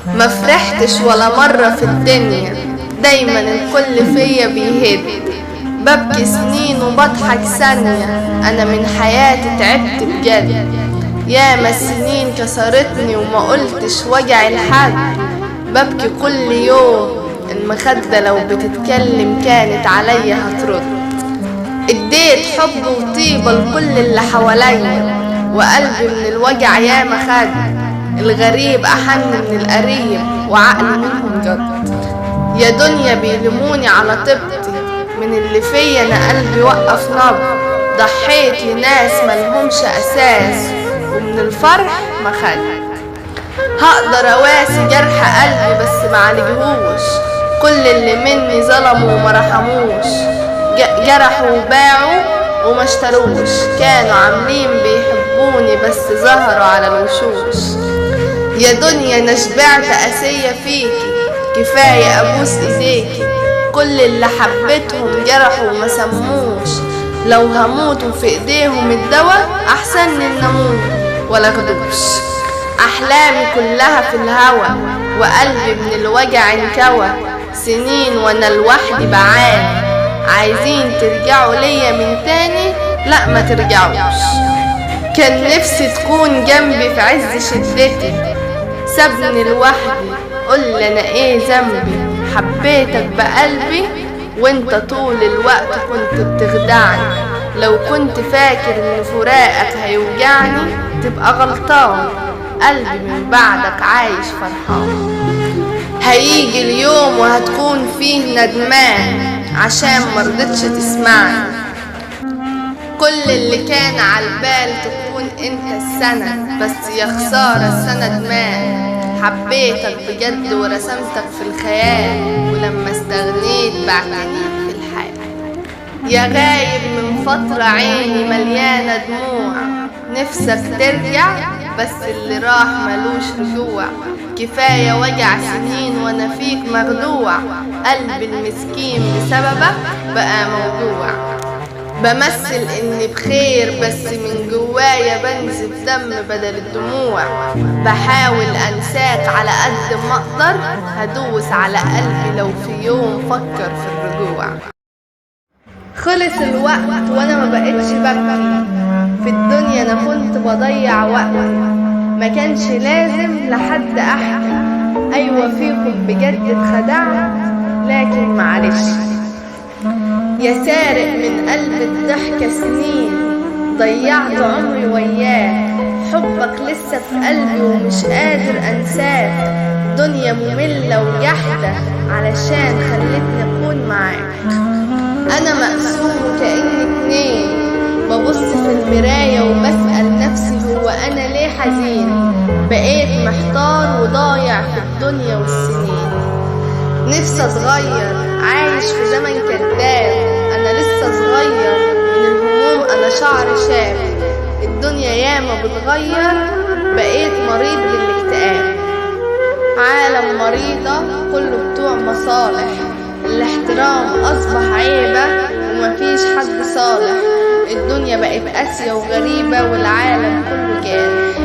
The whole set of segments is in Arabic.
ما فرحتش ولا مرة في الدنيا، دايما الكل فيا بيهد. ببكي سنين وبضحك ثانية، أنا من حياتي تعبت بجد. ياما السنين كسرتني وما قلتش وجع الحد. ببكي كل يوم، المخدة لو بتتكلم كانت عليا هترد. اديت حب وطيبة لكل اللي حواليا، وقلبي من الوجع ياما خد. الغريب أحن من القريب، وعقلي منهم جد. يا دنيا بيلموني على طيبتي، من اللي فيا أنا قلبي وقف نبض. ضحيت لناس ملهمش أساس، ومن الفرح ما خد. هقدر أواسي جرح قلبي بس معالجهوش. كل اللي مني ظلموا وما رحموش، جرحوا وباعوا وما اشتروش. كانوا عاملين بيحبوني بس ظهروا على الوشوش. يا دنيا انا شبعت قاسية فيكي، كفاية ابوس ايديكي. كل اللي حبيتهم جرحوا وما سموش. لو هموتوا في ايديهم الدواء احسن ان اموت ولا اخدوش. احلامي كلها في الهوى، وقلبي من الوجع انكوى. سنين وانا لوحدي بعاني، عايزين ترجعوا ليا من تاني؟ لا ما ترجعوش. كان نفسي تكون جنبي في عز شدتي، سابني لوحدي قول انا ايه ذنبي. حبيتك بقلبي وانت طول الوقت كنت بتخدعني. لو كنت فاكر ان فراقك هيوجعني تبقى غلطان. قلبي من بعدك عايش فرحان. هيجي اليوم وهتكون فيه ندمان عشان مرضتش تسمعني. كل اللي كان عالبال تكون انت السند، بس يا خسارة السند مات. حبيتك بجد ورسمتك في الخيال، ولما استغنيت بعتني في الحال. يا غايب من فترة عيني مليانة دموع، نفسك ترجع بس اللي راح ملوش رجوع. كفاية وجع سنين وانا فيك مخدوع، قلبي المسكين بسببك بقى موجوع. بمثل اني بخير بس من جوايا بنزف دم بدل الدموع. بحاول انساك على قد ما اقدر، هدوس على قلبي لو في يوم فكر في الرجوع. خلص الوقت وانا ما بقتش ببكي، في الدنيا انا كنت بضيع وقتي. ما كانش لازم لحد احكي، ايوه فيكم بجد اتخدعت لكن معلش. يا سارق من قلب الضحكة سنين، ضيعت عمري وياك. حبك لسه في قلبي ومش قادر انساك. دنيا مملة وجحدة علشان خلتني اكون معاك. انا مقسوم وكأني اتنين، ببص في المراية وبسأل نفسي هو انا ليه حزين. بقيت محتار وضايع في الدنيا والسنين. نفسي اتغير، عايش في زمن كذاب. انا لسه صغير من الهموم، انا شعري شاب. الدنيا ياما بتغير، بقيت مريض بالاكتئاب. عالم مريضة كله بتوع مصالح، الاحترام اصبح عيبة ومفيش حد صالح. الدنيا بقت قاسية وغريبة والعالم كله جارح.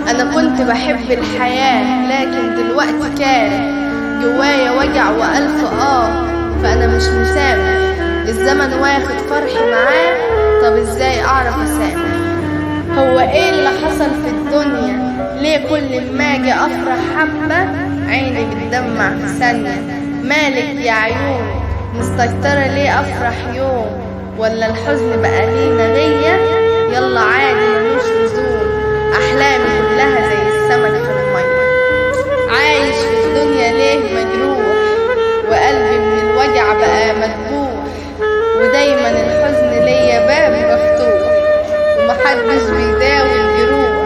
انا كنت بحب الحياة لكن دلوقتي كاره. جوايا وجع وألف فأنا مش مسامح. الزمن واخد فرحي معاه، طب ازاي أعرف أسامح؟ هو ايه اللي حصل في الدنيا؟ ليه كل ما اجي أفرح حبة عيني بتدمع في ثانية؟ مالك يا عيون مستكترة ليه أفرح يوم؟ ولا الحزن بقى لينا غية؟ يلا عادي ملوش لزوم. أحلامي كلها زي السمك في المية. عايش في الدنيا ليه مجروح، وقلبي من الوجع بقى مذبوح. ودايما الحزن ليا باب مفتوح، ومحدش بيداوي الجروح.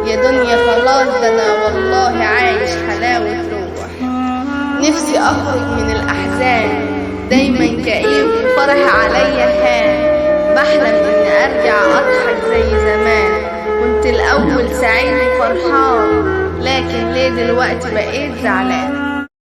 يا دنيا خلاص ده انا والله عايش حلاوة روح. نفسي اخرج من الاحزان، دايما كئيب وفرح عليا هان. بحلم اني ارجع اضحك زي زمان، كنت الاول سعيد وفرحان. لكن ليه دلوقتي بقيت زعلان؟